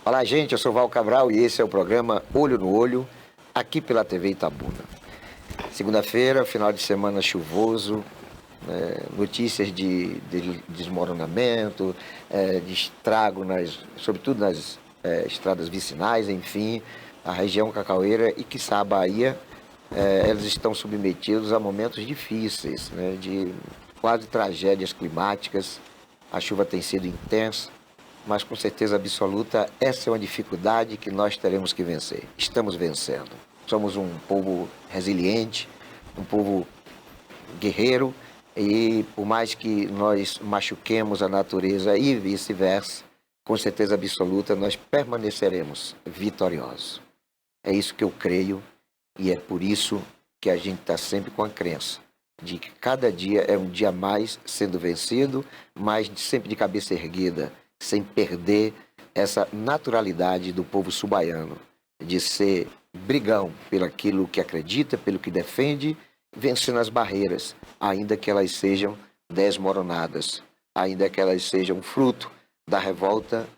Olá, gente, eu sou Val Cabral e esse é o programa Olho no Olho, aqui pela TV Itabuna. Segunda-feira, final de semana chuvoso, notícias de desmoronamento, de estrago, sobretudo nas estradas vicinais, enfim, a região cacaueira e, quiçá, a Bahia, elas estão submetidas a momentos difíceis, de quase tragédias climáticas. A chuva tem sido intensa, mas com certeza absoluta, essa é uma dificuldade que nós teremos que vencer. Estamos vencendo. Somos um povo resiliente, um povo guerreiro, e por mais que nós machuquemos a natureza e vice-versa, com certeza absoluta, nós permaneceremos vitoriosos. É isso que eu creio, e é por isso que a gente está sempre com a crença de que cada dia é um dia mais sendo vencido, mas sempre de cabeça erguida, sem perder essa naturalidade do povo subaiano, de ser brigão pelo aquilo que acredita, pelo que defende, vencendo as barreiras, ainda que elas sejam desmoronadas, ainda que elas sejam fruto da revolta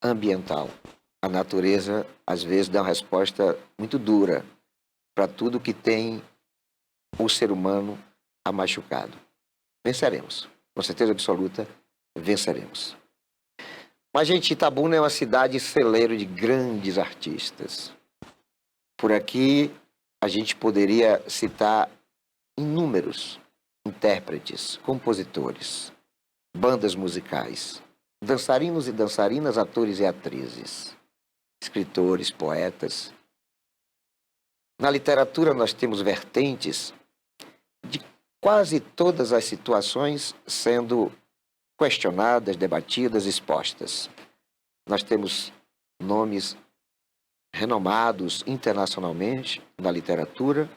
ambiental. A natureza, às vezes, dá uma resposta muito dura para tudo que tem o ser humano machucado. Venceremos, com certeza absoluta, venceremos. Mas, gente, Itabuna é uma cidade celeiro de grandes artistas. Por aqui, a gente poderia citar inúmeros intérpretes, compositores, bandas musicais, dançarinos e dançarinas, atores e atrizes, escritores, poetas. Na literatura, nós temos vertentes de quase todas as situações sendo questionadas, debatidas, expostas. Nós temos nomes renomados internacionalmente na literatura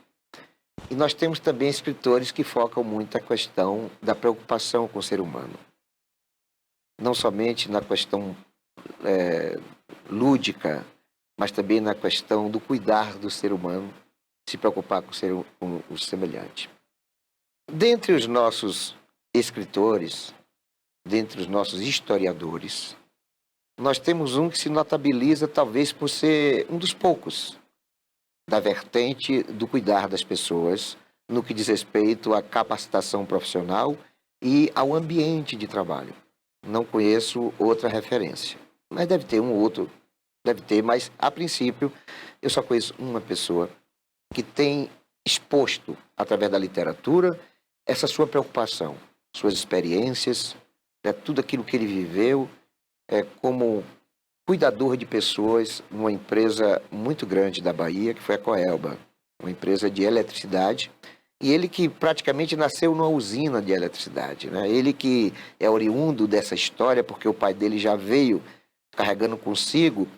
e nós temos também escritores que focam muito a questão da preocupação com o ser humano. Não somente na questão lúdica, mas também na questão do cuidar do ser humano, se preocupar com o semelhante. Dentre os nossos escritores, dentre os nossos historiadores, nós temos um que se notabiliza talvez por ser um dos poucos da vertente do cuidar das pessoas no que diz respeito à capacitação profissional e ao ambiente de trabalho. Não conheço outra referência, mas deve ter um outro, mas a princípio eu só conheço uma pessoa que tem exposto através da literatura essa sua preocupação, suas experiências, tudo aquilo que ele viveu como cuidador de pessoas numa empresa muito grande da Bahia, que foi a Coelba, uma empresa de eletricidade, e ele que praticamente nasceu numa usina de eletricidade, Ele que é oriundo dessa história, porque o pai dele já veio carregando consigo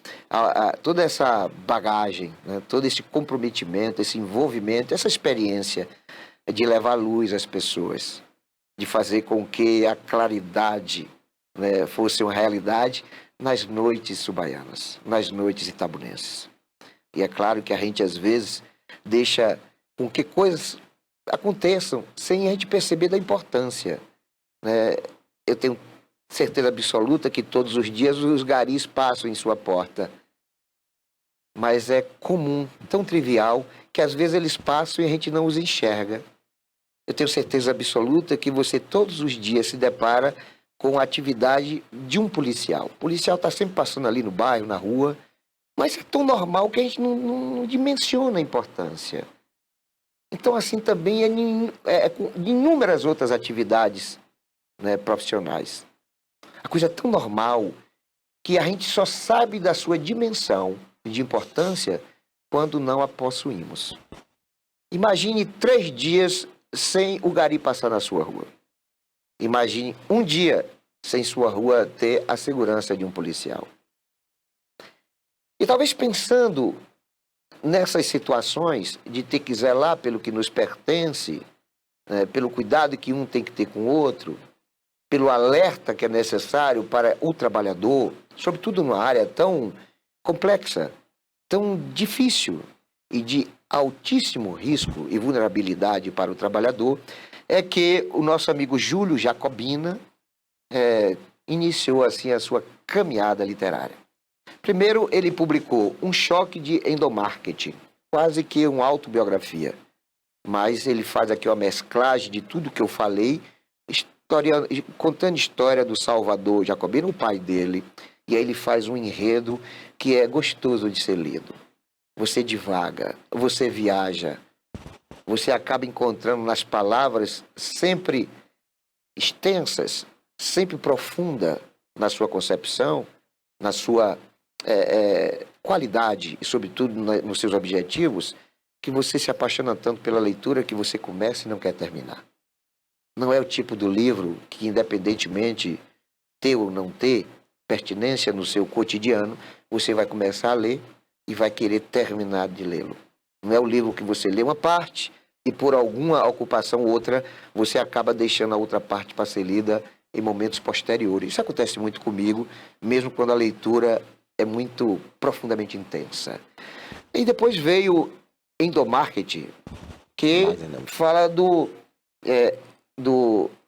toda essa bagagem, todo esse comprometimento, esse envolvimento, essa experiência de levar luz às pessoas, de fazer com que a claridade fosse uma realidade nas noites subaianas, nas noites itabunenses. E é claro que a gente, às vezes, deixa com que coisas aconteçam sem a gente perceber da importância. Eu tenho certeza absoluta que todos os dias os garis passam em sua porta. Mas é comum, tão trivial, que às vezes eles passam e a gente não os enxerga. Eu tenho certeza absoluta que você todos os dias se depara com a atividade de um policial. O policial está sempre passando ali no bairro, na rua, mas é tão normal que a gente não dimensiona a importância. Então, assim, também de inúmeras outras atividades profissionais. A coisa é tão normal que a gente só sabe da sua dimensão de importância quando não a possuímos. Imagine 3 dias sem o gari passar na sua rua. Imagine um dia sem sua rua ter a segurança de um policial. E talvez pensando nessas situações de ter que zelar pelo que nos pertence, pelo cuidado que um tem que ter com o outro, pelo alerta que é necessário para o trabalhador, sobretudo numa área tão complexa, tão difícil e de altíssimo risco e vulnerabilidade para o trabalhador, é que o nosso amigo Júlio Jacobina iniciou assim a sua caminhada literária. Primeiro, ele publicou Um Choque de Endomarketing, quase que uma autobiografia. Mas ele faz aqui uma mesclagem de tudo que eu falei, contando a história do Salvador Jacobino, o pai dele. E aí ele faz um enredo que é gostoso de ser lido. Você divaga, você viaja, você acaba encontrando nas palavras sempre extensas, sempre profunda na sua concepção, na sua qualidade e, sobretudo, nos seus objetivos, que você se apaixona tanto pela leitura que você começa e não quer terminar. Não é o tipo do livro que, independentemente ter ou não ter pertinência no seu cotidiano, você vai começar a ler e vai querer terminar de lê-lo. Não é o livro que você lê uma parte e por alguma ocupação ou outra, você acaba deixando a outra parte para ser lida em momentos posteriores. Isso acontece muito comigo, mesmo quando a leitura é muito profundamente intensa. E depois veio Endomarketing, que fala do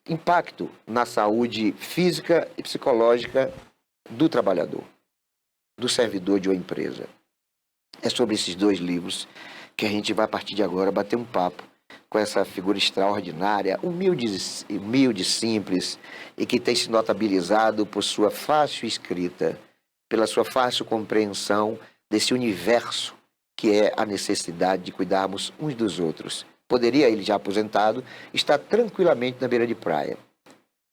impacto na saúde física e psicológica do trabalhador, do servidor de uma empresa. É sobre esses dois livros que a gente vai, a partir de agora, bater um papo com essa figura extraordinária, humilde, simples, e que tem se notabilizado por sua fácil escrita, pela sua fácil compreensão desse universo que é a necessidade de cuidarmos uns dos outros. Poderia, ele já aposentado, estar tranquilamente na beira de praia,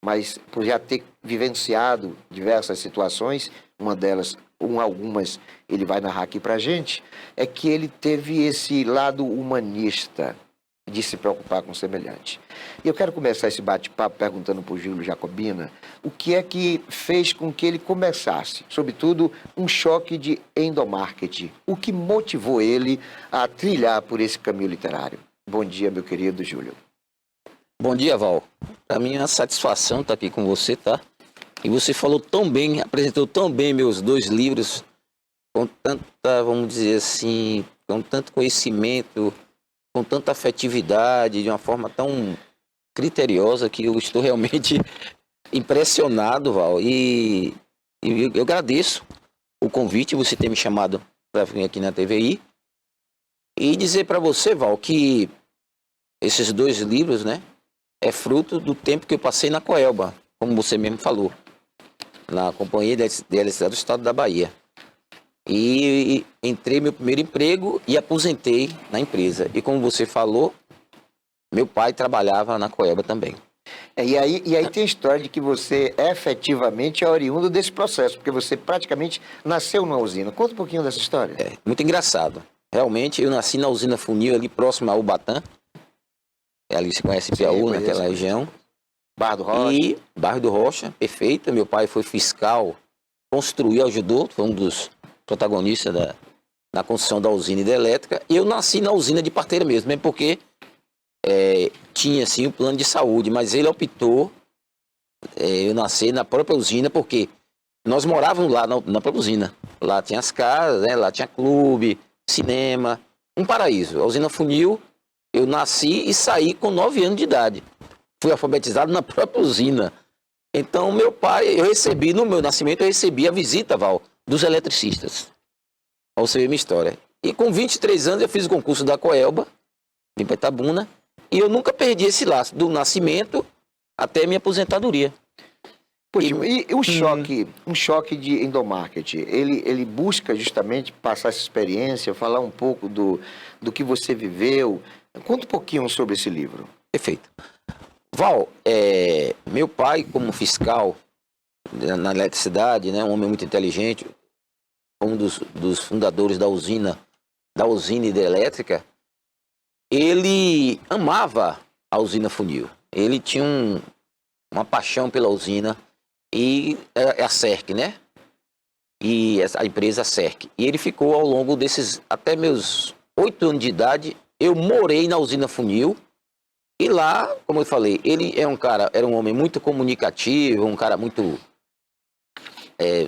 mas por já ter vivenciado diversas situações, algumas ele vai narrar aqui para a gente, é que ele teve esse lado humanista de se preocupar com o semelhante. E eu quero começar esse bate-papo perguntando para o Júlio Jacobina o que é que fez com que ele começasse, sobretudo, Um Choque de Endomarketing. O que motivou ele a trilhar por esse caminho literário? Bom dia, meu querido Júlio. Bom dia, Val. Para mim é uma satisfação estar aqui com você, tá? E você falou tão bem, apresentou tão bem meus dois livros, com tanta, vamos dizer assim, com tanto conhecimento, com tanta afetividade, de uma forma tão criteriosa, que eu estou realmente impressionado, Val. E eu agradeço o convite, você ter me chamado para vir aqui na TVI. E dizer para você, Val, que esses dois livros, né, é fruto do tempo que eu passei na Coelba, como você mesmo falou, na Companhia de Eletricidade do Estado da Bahia. E entrei meu primeiro emprego e aposentei na empresa. E como você falou, meu pai trabalhava na Coelba também. E aí tem a história de que você efetivamente é oriundo desse processo, porque você praticamente nasceu numa usina. Conta um pouquinho dessa história. É, muito engraçado. Realmente, eu nasci na usina Funil, ali próximo a Ubatã. Ali se conhece Piauí, naquela região. Barra do Rocha. E Barra do Rocha, perfeito. Meu pai foi fiscal, construiu, ajudou, foi um dos protagonistas na construção da usina hidrelétrica. E eu nasci na usina de parteira mesmo porque tinha, assim, o plano de saúde, mas ele optou eu nascer na própria usina, porque nós morávamos lá na própria usina. Lá tinha as casas, né? Lá tinha clube, cinema, um paraíso. A usina Funil, eu nasci e saí com 9 anos de idade. Fui alfabetizado na própria usina. Então, meu pai, no meu nascimento, eu recebi a visita, Val, dos eletricistas. Pra você ver minha história. E com 23 anos, eu fiz o concurso da Coelba, em Itabuna, e eu nunca perdi esse laço, do nascimento até minha aposentadoria. E um choque de endomarketing, ele busca justamente passar essa experiência, falar um pouco do que você viveu. Conta um pouquinho sobre esse livro. Perfeito. Val, meu pai, como fiscal na eletricidade, né, um homem muito inteligente, um dos fundadores da usina hidrelétrica, ele amava a usina Funil. Ele tinha uma paixão pela usina, e a CERC, né? E a empresa CERC. E ele ficou ao longo desses, até meus 8 anos de idade, eu morei na usina Funil. E lá, como eu falei, ele era um homem muito comunicativo, um cara muito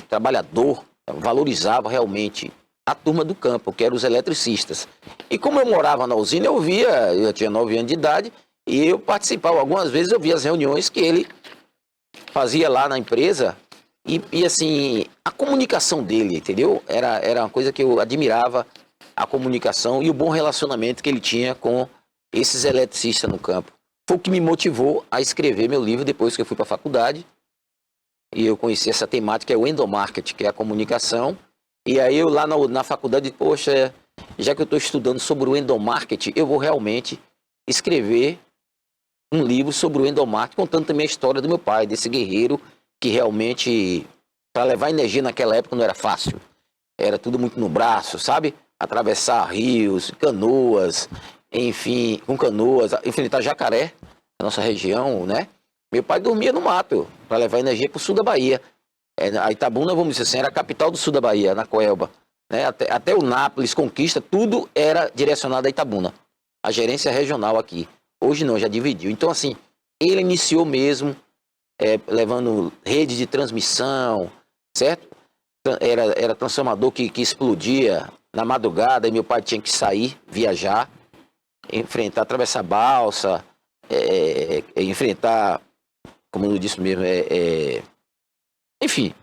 trabalhador, valorizava realmente a turma do campo, que eram os eletricistas. E como eu morava na usina, eu tinha 9 anos de idade, e eu participava, algumas vezes eu via as reuniões que ele fazia lá na empresa, E assim, a comunicação dele, entendeu? Era uma coisa que eu admirava, a comunicação e o bom relacionamento que ele tinha com esses eletricistas no campo. Foi o que me motivou a escrever meu livro depois que eu fui para a faculdade. E eu conheci essa temática, é o endomarketing, que é a comunicação. E aí eu lá na faculdade, poxa, já que eu estou estudando sobre o endomarketing, eu vou realmente escrever um livro sobre o endomarketing, contando também a história do meu pai, desse guerreiro que realmente, para levar energia naquela época não era fácil. Era tudo muito no braço, sabe? Atravessar rios, canoas, enfim, com canoas, enfrentar jacaré, na nossa região, né? Meu pai dormia no mato para levar energia para o sul da Bahia. A Itabuna, vamos dizer assim, era a capital do sul da Bahia, na Coelba. Né? Até o Nápoles, Conquista, tudo era direcionado a Itabuna. A gerência regional aqui. Hoje não, já dividiu. Então, assim, ele iniciou mesmo levando rede de transmissão, certo? Era transformador que explodia na madrugada e meu pai tinha que sair, viajar, enfrentar, atravessar balsa, enfrentar, como eu disse mesmo, enfim.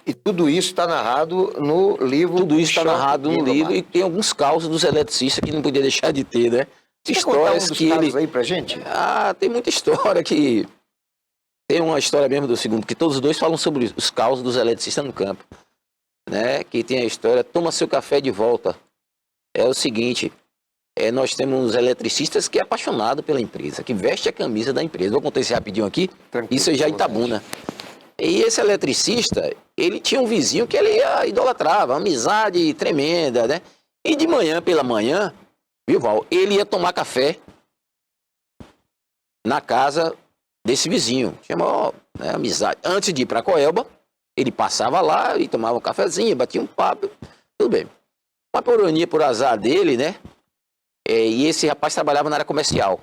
E tudo isso está narrado no livro. Tudo isso está narrado no livro e tem alguns causos dos eletricistas que não podia deixar de ter, né? Você histórias que ele aí pra gente? Tem muita história que tem uma história mesmo do segundo, que todos os dois falam sobre os causos dos eletricistas no campo, né? Que tem a história toma seu café de volta. É o seguinte, nós temos eletricistas que é apaixonado pela empresa, que veste a camisa da empresa. Vou contar isso rapidinho aqui. Tranquilo, isso é já Itabuna. E esse eletricista, ele tinha um vizinho que ele idolatrava, amizade tremenda, né? E de manhã, pela manhã, viu, Val? Ele ia tomar café na casa desse vizinho. Chamou, né, amizade. Antes de ir para Coelba, ele passava lá e tomava um cafezinho, batia um papo, tudo bem. Mas por ironia, por azar dele, né? E esse rapaz trabalhava na área comercial.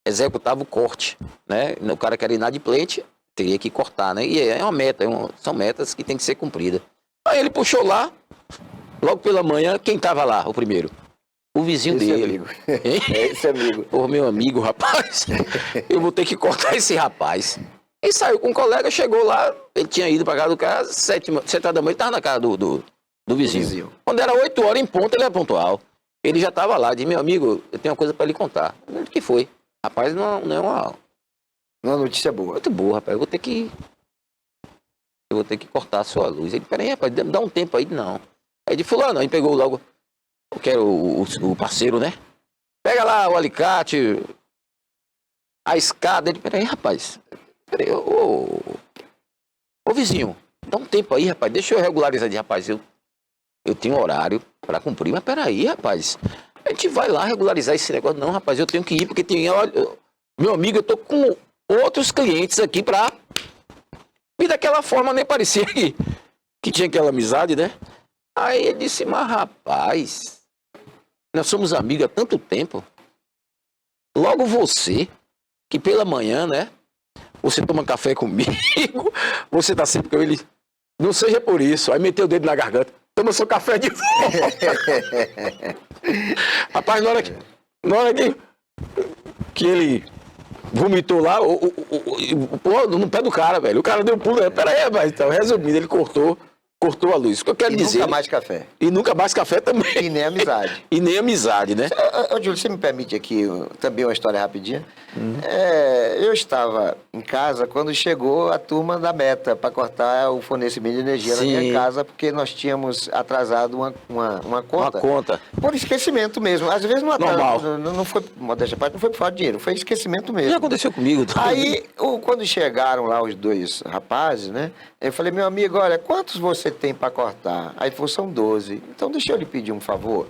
Executava o corte, né? O cara que era inadimplente teria que cortar, né? E é uma meta, são metas que tem que ser cumpridas. Aí ele puxou lá, logo pela manhã, quem estava lá, o primeiro? O vizinho esse dele. Amigo. Esse amigo. Ô, meu amigo, rapaz, eu vou ter que cortar esse rapaz. Ele saiu com um colega, chegou lá, ele tinha ido para casa do cara, 7h da manhã, ele estava na casa do vizinho. Quando era 8 horas em ponto, ele era pontual. Ele já estava lá, disse, meu amigo, eu tenho uma coisa para lhe contar. O que foi? Rapaz, não é uma notícia boa. Muito boa, rapaz. Eu vou ter que cortar a sua luz. Ele, peraí, rapaz, dá um tempo aí. Não. Aí de fulano, aí pegou logo, eu quero o parceiro, né? Pega lá o alicate, a escada. Ele, peraí, rapaz. Peraí, ô vizinho, dá um tempo aí, rapaz. Deixa eu regularizar de rapaz. Eu tenho horário para cumprir, mas peraí, rapaz. A gente vai lá regularizar esse negócio. Não, rapaz, eu tenho que ir, porque tem... Olha, meu amigo, eu tô com outros clientes aqui pra... E daquela forma nem parecia que tinha aquela amizade, né? Aí ele disse, mas rapaz, nós somos amigos há tanto tempo. Logo você, que pela manhã, né? Você toma café comigo, você tá sempre com ele. Não seja por isso. Aí meteu o dedo na garganta. Toma seu café de volta. Rapaz, na hora que ele vomitou lá, no pé do cara, velho. O cara deu um pulo. Pera aí, mas então, resumindo, ele cortou a luz. O que eu quero dizer... nunca mais café. E nunca mais café também. E nem amizade. E nem amizade, né? Ô, Júlio, você me permite aqui também uma história rapidinha? Eu estava em casa quando chegou a turma da Meta para cortar o fornecimento de energia na minha casa, porque nós tínhamos atrasado uma conta. Uma conta. Por esquecimento mesmo. Às vezes Normal. Não foi, modéstia à parte, não foi por falta de dinheiro, foi esquecimento mesmo. Já aconteceu comigo. Aí, quando chegaram lá os dois rapazes, né? Eu falei, meu amigo, olha, quantos você tem para cortar? Aí ele falou, são 12. Então, deixa eu lhe pedir um favor.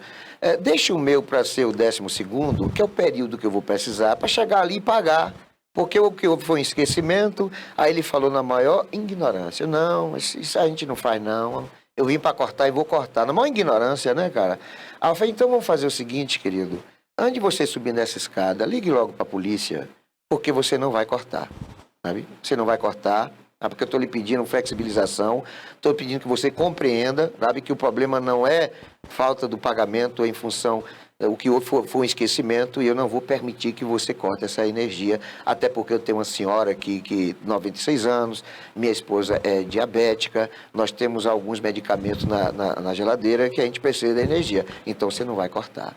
Deixa o meu para ser o 12º, que é o período que eu vou precisar, para chegar ali e pagar. Porque o que houve foi um esquecimento. Aí ele falou na maior ignorância. Não, isso a gente não faz, não. Eu vim para cortar e vou cortar. Na maior ignorância, né, cara? Aí eu falei, então vamos fazer o seguinte, querido. Antes de você subir nessa escada, ligue logo para a polícia, porque você não vai cortar, sabe? Você não vai cortar. Porque eu estou lhe pedindo flexibilização, estou pedindo que você compreenda, sabe, que o problema não é falta do pagamento em função O que houve foi um esquecimento e eu não vou permitir que você corte essa energia, até porque eu tenho uma senhora aqui que 96 anos, minha esposa é diabética, nós temos alguns medicamentos na geladeira que a gente precisa da energia, então você não vai cortar.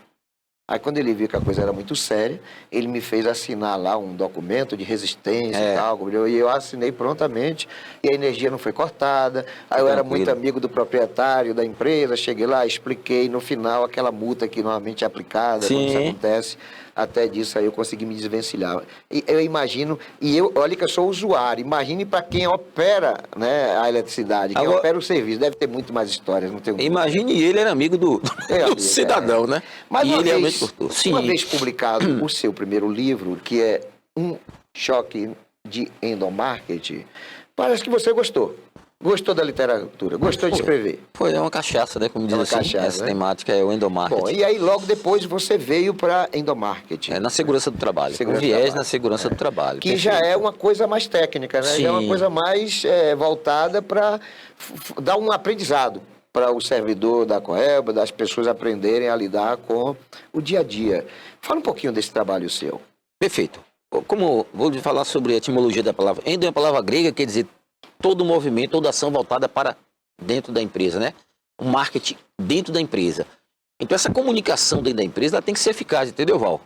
Aí quando ele viu que a coisa era muito séria, ele me fez assinar lá um documento de resistência e tal, e eu assinei prontamente, e a energia não foi cortada. Aí eu era muito amigo do proprietário da empresa, cheguei lá, expliquei, no final aquela multa que normalmente é aplicada, quando isso acontece, até disso aí eu consegui me desvencilhar. E eu imagino, olha que eu sou usuário, imagine para quem opera, né, a eletricidade, quem opera o serviço, deve ter muito mais histórias, não tenho dúvida. Imagine ele era amigo do cidadão, né? Mas uma vez publicado o seu primeiro livro, que é Um Choque de Endomarketing, parece que você gostou. Gostou da literatura, gostou de escrever. Foi uma cachaça, né? Como diz assim, cachaça, essa né? temática é o endomarketing. Bom, e aí logo depois você veio para endomarketing. Na segurança do trabalho. Com viés na segurança do trabalho. Que já é uma coisa mais técnica, né? Sim. Já é uma coisa mais voltada para dar um aprendizado para o servidor da Coelba, das pessoas aprenderem a lidar com o dia a dia. Fala um pouquinho desse trabalho seu. Perfeito. Como vou lhe falar sobre a etimologia da palavra. Endo é uma palavra grega, quer dizer todo movimento, toda ação voltada para dentro da empresa, né? O marketing dentro da empresa. Então essa comunicação dentro da empresa ela tem que ser eficaz, entendeu, Val?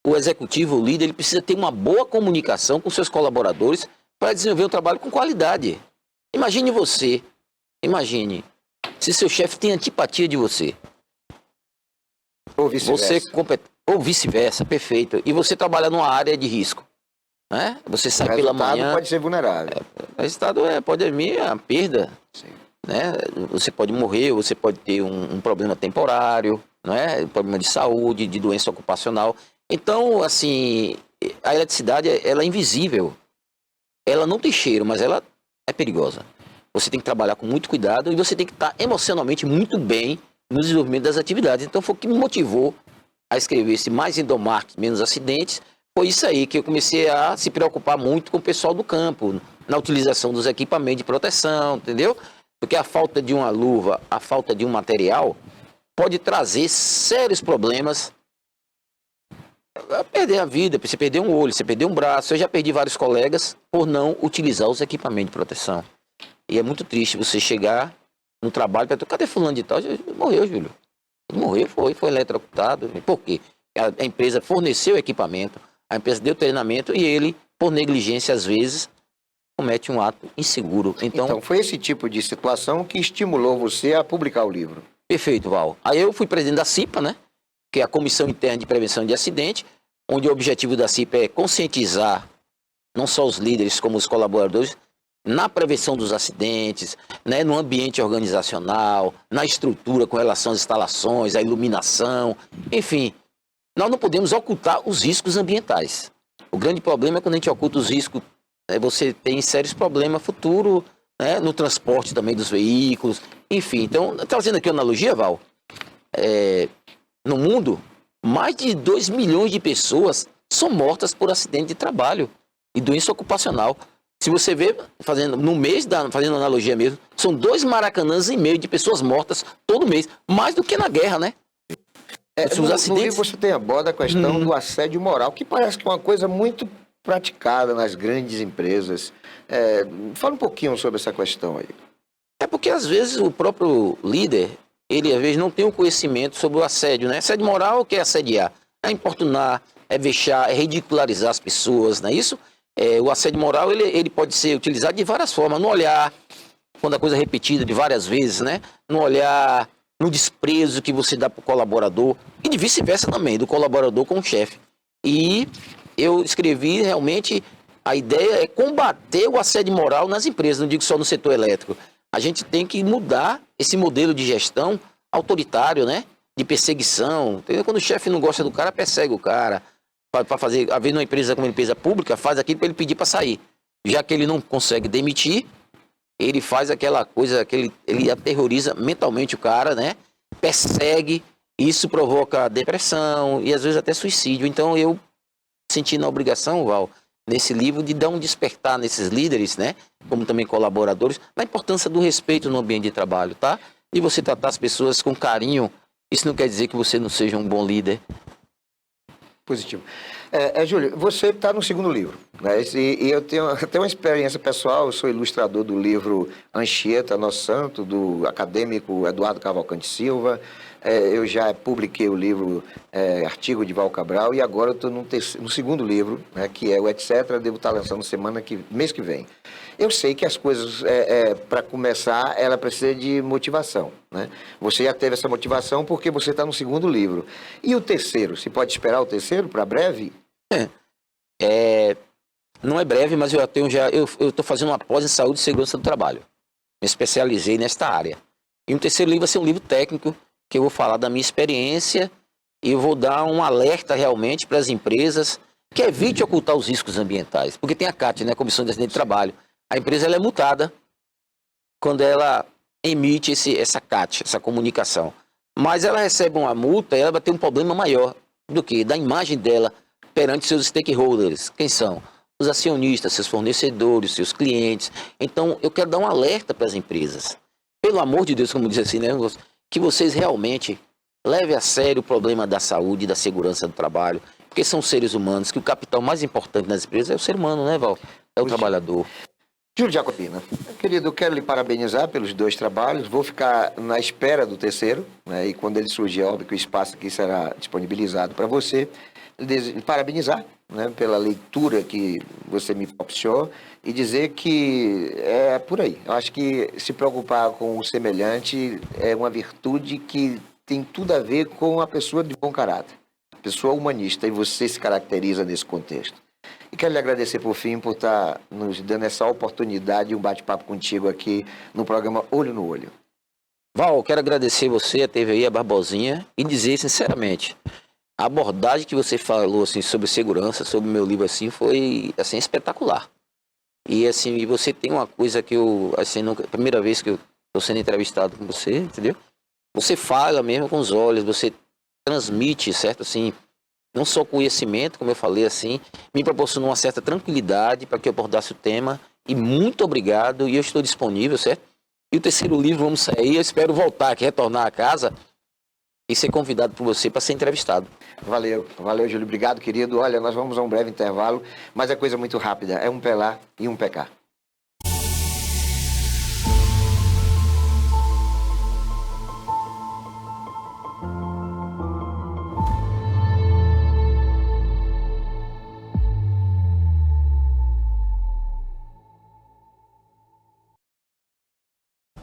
O executivo, o líder, ele precisa ter uma boa comunicação com seus colaboradores para desenvolver um trabalho com qualidade. Imagine se seu chefe tem antipatia de você. Ou vice-versa. Ou vice-versa, perfeito. E você trabalha numa área de risco. Né? Você sai pela manhã... O resultado pode ser vulnerável. O resultado pode vir a perda. Sim. Né? Você pode morrer, você pode ter um problema temporário, né? Problema de saúde, de doença ocupacional. Então, assim, a eletricidade ela é invisível. Ela não tem cheiro, mas ela é perigosa. Você tem que trabalhar com muito cuidado e você tem que estar emocionalmente muito bem no desenvolvimento das atividades. Então, foi o que me motivou a escrever esse Mais Endomarketing, Menos Acidentes. Foi isso aí que eu comecei a se preocupar muito com o pessoal do campo, na utilização dos equipamentos de proteção, entendeu? Porque a falta de uma luva, a falta de um material, pode trazer sérios problemas. Perder a vida, você perder um olho, você perder um braço. Eu já perdi vários colegas por não utilizar os equipamentos de proteção. E é muito triste você chegar no trabalho e perguntar, cadê fulano de tal? Morreu, Júlio. Ele morreu, foi eletrocutado. Por quê? A empresa forneceu equipamento, a empresa deu treinamento e ele, por negligência, às vezes, comete um ato inseguro. Então, foi esse tipo de situação que estimulou você a publicar o livro. Perfeito, Val. Aí eu fui presidente da CIPA, né? Que é a Comissão Interna de Prevenção de Acidente, onde o objetivo da CIPA é conscientizar não só os líderes, como os colaboradores, na prevenção dos acidentes, né, no ambiente organizacional, na estrutura com relação às instalações, à iluminação, enfim. Nós não podemos ocultar os riscos ambientais. O grande problema é quando a gente oculta os riscos, você tem sérios problemas futuros, né, no transporte também dos veículos, enfim. Então, trazendo aqui uma analogia, Val, no mundo, mais de 2 milhões de pessoas são mortas por acidente de trabalho e doença ocupacional. Se você vê, fazendo analogia mesmo, são 2 Maracanãs e meio de pessoas mortas todo mês, mais do que na guerra, né? No livro você tem aborda a questão do assédio moral, que parece que é uma coisa muito praticada nas grandes empresas. Fala um pouquinho sobre essa questão aí. É porque às vezes o próprio líder, ele às vezes não tem o conhecimento sobre o assédio, né? Assédio moral, o que é assediar? É importunar, é vexar, é ridicularizar as pessoas, não é isso? O assédio moral, ele pode ser utilizado de várias formas. No olhar, quando a coisa é repetida de várias vezes, né? No olhar, no desprezo que você dá para o colaborador, e de vice-versa também, do colaborador com o chefe. E eu escrevi realmente, a ideia é combater o assédio moral nas empresas, não digo só no setor elétrico. A gente tem que mudar esse modelo de gestão autoritário, né? De perseguição. Entendeu? Quando o chefe não gosta do cara, persegue o cara. Para fazer, às vezes numa empresa como uma empresa pública, faz aquilo para ele pedir para sair. Já que ele não consegue demitir, ele faz aquela coisa, ele aterroriza mentalmente o cara, né? Persegue, isso provoca depressão e às vezes até suicídio. Então eu senti na obrigação, Val, nesse livro, de dar um despertar nesses líderes, né? Como também colaboradores, na importância do respeito no ambiente de trabalho, tá? E você tratar as pessoas com carinho isso não quer dizer que você não seja um bom líder. Positivo. Júlio, você está no segundo livro, né? E eu tenho até uma experiência pessoal, eu sou ilustrador do livro Anchieta, Nosso Santo, do acadêmico Eduardo Cavalcante Silva. Eu já publiquei o livro Artigo de Val Cabral, e agora eu estou no segundo livro, né, que é o Etc. Devo estar lançando mês que vem. Eu sei que as coisas, para começar, ela precisa de motivação, né? Você já teve essa motivação porque você está no segundo livro. E o terceiro? Se pode esperar o terceiro para breve? Não é breve, mas eu estou fazendo uma pós em saúde e segurança do trabalho. Me especializei nesta área. E o terceiro livro vai ser um livro técnico, que eu vou falar da minha experiência e eu vou dar um alerta realmente para as empresas que evite ocultar os riscos ambientais. Porque tem a CAT, né, Comissão de Acidente de Trabalho. A empresa ela é multada quando ela emite essa CAT, essa comunicação. Mas ela recebe uma multa e ela vai ter um problema maior do que da imagem dela perante seus stakeholders. Quem são? Os acionistas, seus fornecedores, seus clientes. Então, eu quero dar um alerta para as empresas. Pelo amor de Deus, como diz assim, né? Que vocês realmente levem a sério o problema da saúde e da segurança do trabalho. Porque são seres humanos, que o capital mais importante nas empresas é o ser humano, né, Val? É o trabalhador. Júlio Jacopina, querido, eu quero lhe parabenizar pelos 2 trabalhos. Vou ficar na espera do terceiro, né? E quando ele surgir, é óbvio que o espaço aqui será disponibilizado para você. Parabenizar, né, pela leitura que você me propiciou e dizer que é por aí. Eu acho que se preocupar com o semelhante é uma virtude que tem tudo a ver com a pessoa de bom caráter, a pessoa humanista, e você se caracteriza nesse contexto. E quero lhe agradecer, por fim, por estar nos dando essa oportunidade de um bate-papo contigo aqui no programa Olho no Olho. Val, quero agradecer você, a TVI, a Barbosinha, e dizer sinceramente, a abordagem que você falou assim, sobre segurança, sobre o meu livro, assim, foi assim, espetacular. E assim, você tem uma coisa que eu, assim, primeira vez que eu estou sendo entrevistado com você, entendeu? Você fala mesmo com os olhos, você transmite, certo? Assim, não só conhecimento, como eu falei, assim, me proporcionou uma certa tranquilidade para que eu abordasse o tema. E muito obrigado, e eu estou disponível, certo? E o terceiro livro, vamos sair, eu espero voltar aqui, retornar a casa e ser convidado por você para ser entrevistado. Valeu, Júlio. Obrigado, querido. Olha, nós vamos a um breve intervalo, mas é coisa muito rápida. É um pelar e um pecar.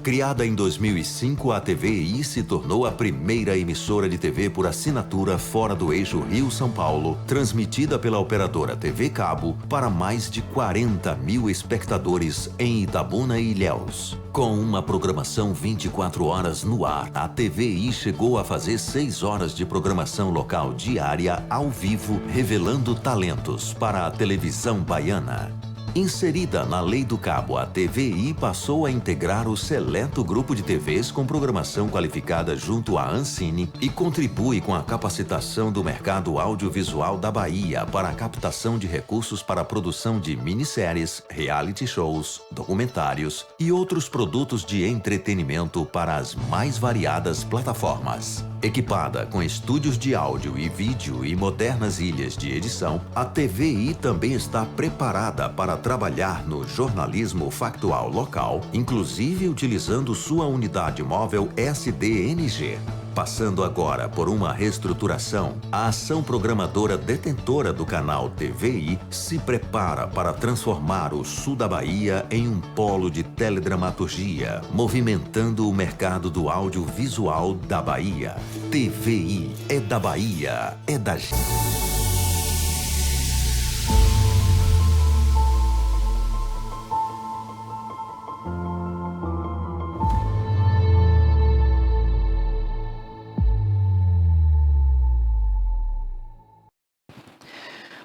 Criada em 2005, a TVI se tornou a primeira emissora de TV por assinatura fora do eixo Rio-São Paulo, transmitida pela operadora TV Cabo para mais de 40 mil espectadores em Itabuna e Ilhéus. Com uma programação 24 horas no ar, a TVI chegou a fazer 6 horas de programação local diária ao vivo, revelando talentos para a televisão baiana. Inserida na Lei do Cabo, a TVI passou a integrar o seleto grupo de TVs com programação qualificada junto à Ancine e contribui com a capacitação do mercado audiovisual da Bahia para a captação de recursos para a produção de minisséries, reality shows, documentários e outros produtos de entretenimento para as mais variadas plataformas. Equipada com estúdios de áudio e vídeo e modernas ilhas de edição, a TVI também está preparada para trabalhar no jornalismo factual local, inclusive utilizando sua unidade móvel SDNG. Passando agora por uma reestruturação, a ação programadora detentora do canal TVI se prepara para transformar o sul da Bahia em um polo de teledramaturgia, movimentando o mercado do audiovisual da Bahia. TVI é da Bahia, é da gente.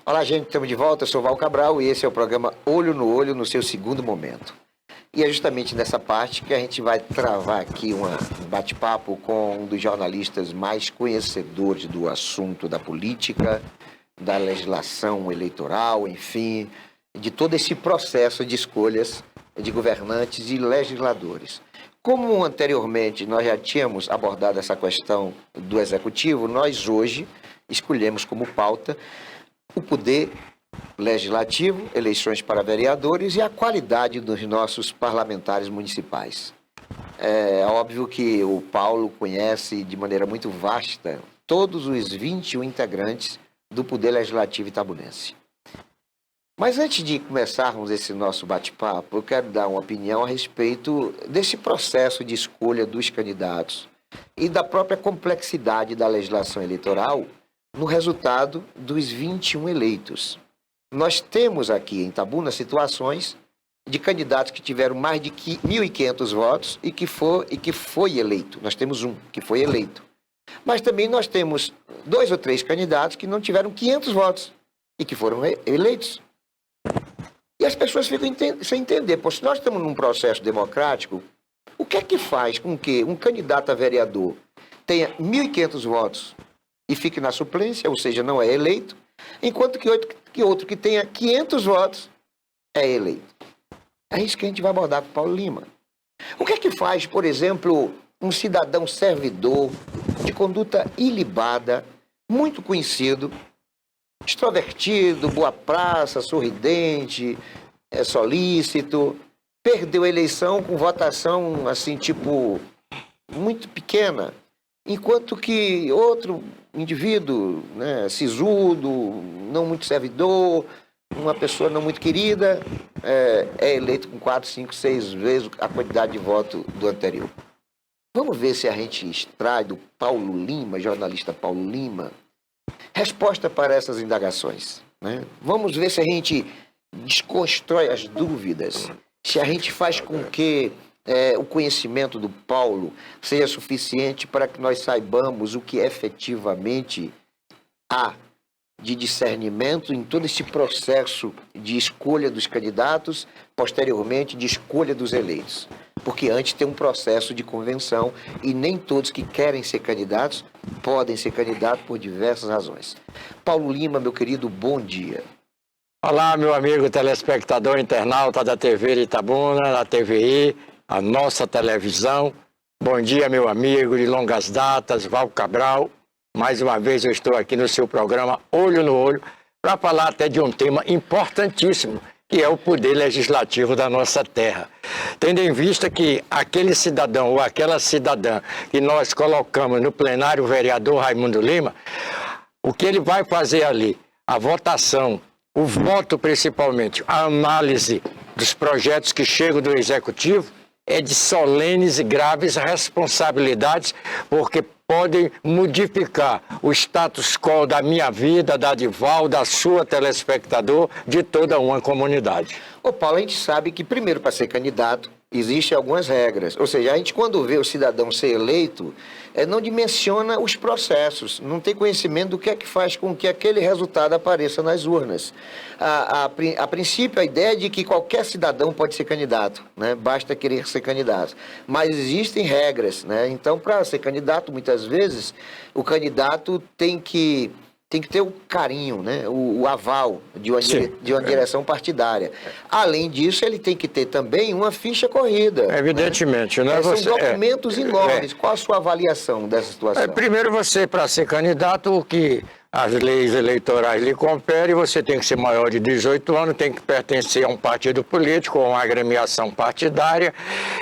Olá, gente, estamos de volta. Eu sou Val Cabral e esse é o programa Olho no Olho, no seu segundo momento. E é justamente nessa parte que a gente vai travar aqui um bate-papo com um dos jornalistas mais conhecedores do assunto da política, da legislação eleitoral, enfim, de todo esse processo de escolhas de governantes e legisladores. Como anteriormente nós já tínhamos abordado essa questão do Executivo, nós hoje escolhemos como pauta o poder legislativo, eleições para vereadores e a qualidade dos nossos parlamentares municipais. É óbvio que o Paulo conhece de maneira muito vasta todos os 21 integrantes do Poder Legislativo itabunense. Mas antes de começarmos esse nosso bate-papo, eu quero dar uma opinião a respeito desse processo de escolha dos candidatos e da própria complexidade da legislação eleitoral no resultado dos 21 eleitos. Nós temos aqui em Itabuna situações de candidatos que tiveram mais de 1.500 votos e que foi eleito. Nós temos um que foi eleito. Mas também nós temos 2 ou 3 candidatos que não tiveram 500 votos e que foram eleitos. E as pessoas ficam sem entender. Pois se nós estamos num processo democrático, o que é que faz com que um candidato a vereador tenha 1.500 votos e fique na suplência, ou seja, não é eleito, enquanto que outro que tenha 500 votos é eleito? É isso que a gente vai abordar com o Paulo Lima. O que é que faz, por exemplo, um cidadão servidor, de conduta ilibada, muito conhecido, extrovertido, boa praça, sorridente, solícito, perdeu a eleição com votação, assim, tipo, muito pequena, enquanto que outro indivíduo, né, sisudo, não muito servidor, uma pessoa não muito querida, é eleito com 4, 5, 6 vezes a quantidade de voto do anterior. Vamos ver se a gente extrai do Paulo Lima, jornalista Paulo Lima, resposta para essas indagações, né? Vamos ver se a gente desconstrói as dúvidas, se a gente faz com que o conhecimento do Paulo seja suficiente para que nós saibamos o que efetivamente há de discernimento em todo esse processo de escolha dos candidatos, posteriormente de escolha dos eleitos. Porque antes tem um processo de convenção e nem todos que querem ser candidatos podem ser candidatos por diversas razões. Paulo Lima, meu querido, bom dia. Olá, meu amigo telespectador internauta da TV de Itabuna, da TVI, a nossa televisão. Bom dia, meu amigo de longas datas, Val Cabral. Mais uma vez eu estou aqui no seu programa Olho no Olho para falar até de um tema importantíssimo, que é o poder legislativo da nossa terra. Tendo em vista que aquele cidadão ou aquela cidadã que nós colocamos no plenário, o vereador Raimundo Lima, o que ele vai fazer ali? A votação, o voto principalmente, a análise dos projetos que chegam do Executivo é de solenes e graves responsabilidades, porque podem modificar o status quo da minha vida, da de Val, da sua telespectador, de toda uma comunidade. Ô Paulo, a gente sabe que primeiro para ser candidato existem algumas regras. Ou seja, a gente quando vê o cidadão ser eleito, não dimensiona os processos, não tem conhecimento do que é que faz com que aquele resultado apareça nas urnas. A princípio, a ideia é de que qualquer cidadão pode ser candidato, né? Basta querer ser candidato. Mas existem regras, né? Então, para ser candidato, muitas vezes, o candidato tem que ter o carinho, né? o aval de uma direção partidária. Além disso, ele tem que ter também uma ficha corrida. Evidentemente. Né? São documentos enormes. Qual a sua avaliação dessa situação? Primeiro, você, para ser candidato, o que as leis eleitorais lhe conferem, você tem que ser maior de 18 anos, tem que pertencer a um partido político ou uma agremiação partidária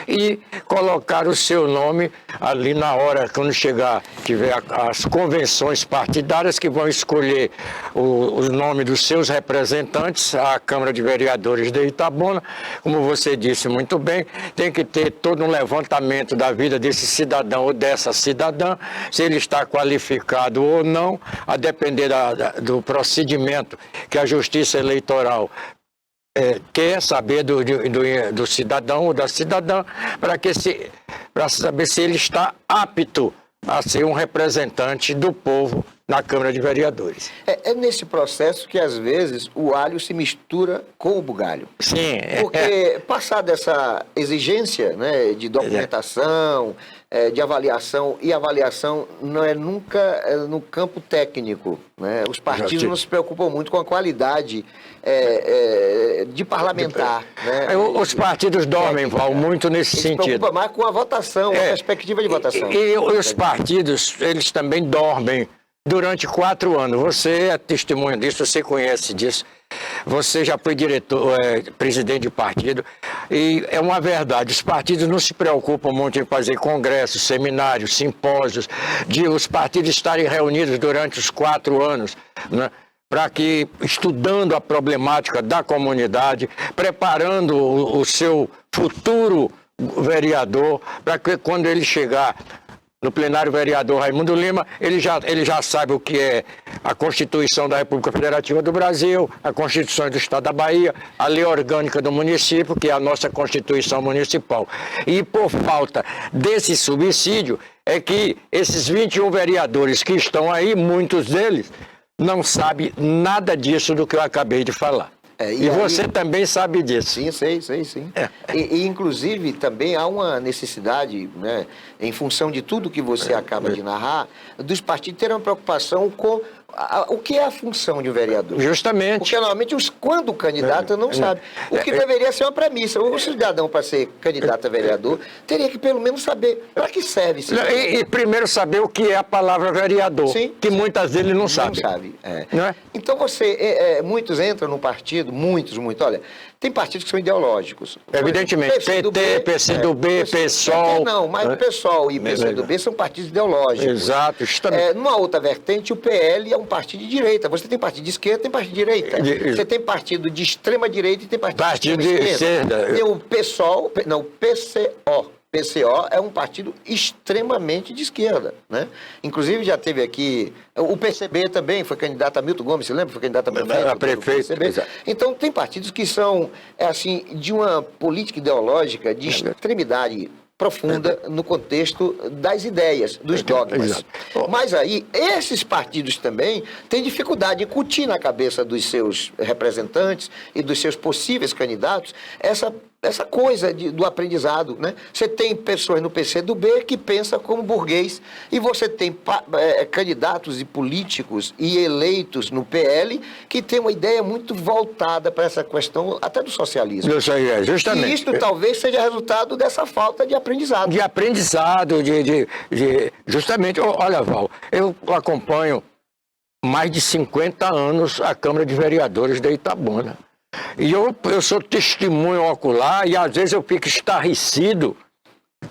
e colocar o seu nome ali na hora, quando chegar, tiver as convenções partidárias que vão escolher o nome dos seus representantes, a Câmara de Vereadores de Itabuna. Como você disse muito bem, tem que ter todo um levantamento da vida desse cidadão ou dessa cidadã, se ele está qualificado ou não, a depender do procedimento que a Justiça Eleitoral quer saber do cidadão ou da cidadã, para saber se ele está apto a ser um representante do povo na Câmara de Vereadores. É nesse processo que, às vezes, o alho se mistura com o bugalho. Sim. Porque, passada essa exigência, né, de documentação, de avaliação, e avaliação não é nunca no campo técnico, né? Os partidos não se preocupam muito com a qualidade de parlamentar. Né? Os partidos dormem, Val, muito nesse Eles sentido. se preocupam mais com a votação, a perspectiva de votação. E os partidos, eles também dormem durante 4 anos. Você é testemunha disso, você conhece disso. Você já foi presidente de partido. E é uma verdade, os partidos não se preocupam muito em fazer congressos, seminários, simpósios, de os partidos estarem reunidos durante os 4 anos, né? Para que, estudando a problemática da comunidade, preparando o seu futuro vereador, para que quando ele chegar no plenário vereador Raimundo Lima, ele já sabe o que é a Constituição da República Federativa do Brasil, a Constituição do Estado da Bahia, a Lei Orgânica do Município, que é a nossa Constituição Municipal. E por falta desse subsídio, é que esses 21 vereadores que estão aí, muitos deles, não sabem nada disso do que eu acabei de falar. E você também sabe disso. Sim, sei. E, inclusive, também há uma necessidade, né, em função de tudo que você acaba de narrar, dos partidos terem uma preocupação com o que é a função de um vereador. Justamente. Porque, normalmente, quando o candidato não sabe. O que deveria ser uma premissa. O cidadão, para ser candidato a vereador, teria que, pelo menos, saber para que serve esse e primeiro saber o que é a palavra vereador, sim, que muitas vezes não sabem. Não sabe. Não é? Então, muitos entram no partido, muitos. Olha, tem partidos que são ideológicos. Evidentemente, PT, PCdoB, PSOL... Não, mas o PSOL e o PCdoB são partidos ideológicos. Exato, justamente. Numa outra vertente, o PL é um partido de direita. Você tem partido de esquerda, tem partido de direita. Você tem partido de extrema direita e tem partido de esquerda. Tem o PSOL, não, o PCO. PCO é um partido extremamente de esquerda, né? Inclusive já teve aqui, o PCB também foi candidato a Milton Gomes, você lembra? Foi candidato a prefeito. Então tem partidos que são, assim, de uma política ideológica de extremidade profunda no contexto das ideias, dos dogmas. Mas aí, esses partidos também têm dificuldade de incutir na cabeça dos seus representantes e dos seus possíveis candidatos essa coisa do aprendizado, né? Você tem pessoas no PCdoB que pensam como burguês e você tem candidatos e políticos e eleitos no PL que têm uma ideia muito voltada para essa questão até do socialismo. Justamente. E isso talvez seja resultado dessa falta de aprendizado. De aprendizado, justamente. Olha, Val, eu acompanho mais de 50 anos a Câmara de Vereadores de Itabuna. E eu sou testemunho ocular e às vezes eu fico estarrecido